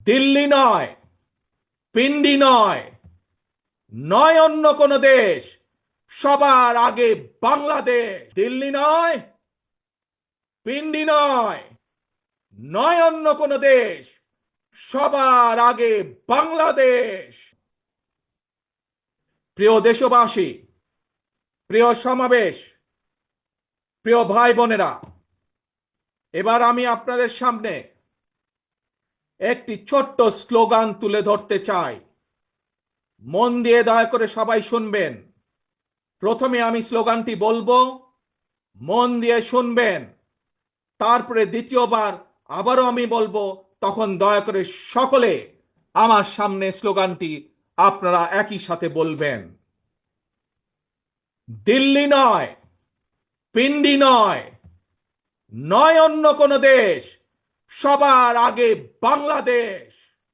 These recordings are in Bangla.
দিল্লি নয়, পিন্ডি নয়, নয় অন্য কোন দেশ, সবার আগে বাংলাদেশ। দিল্লি নয়, পিন্ডি নয়, নয় অন্য কোন দেশ, সবার আগে বাংলাদেশ। প্রিয় দেশবাসী, প্রিয় সমাবেশ, প্রিয় ভাই বোনেরা, এবার আমি আপনাদের সামনে একটি ছোট্ট স্লোগান তুলে ধরতে চাই। মন দিয়ে দয়া করে সবাই শুনবেন। প্রথমে আমি স্লোগানটি বলবো, মন দিয়ে শুনবেন। তারপরে দ্বিতীয়বার আবারও আমি বলবো, তখন দয়া করে সকলে আমার সামনে স্লোগানটি আপনারা একই সাথে বলবেন। দিল্লি নয়, পিন্ডি নয়, নয় অন্য কোন দেশ, সবার আগে বাংলাদেশ।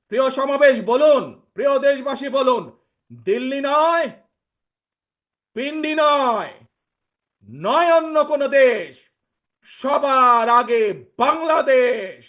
প্রিয় সমাবেশ বলুন, প্রিয় দেশবাসী বলুন, দিল্লি নয়, পিন্ডি নয়, নয় অন্য কোন দেশ, সবার আগে বাংলাদেশ।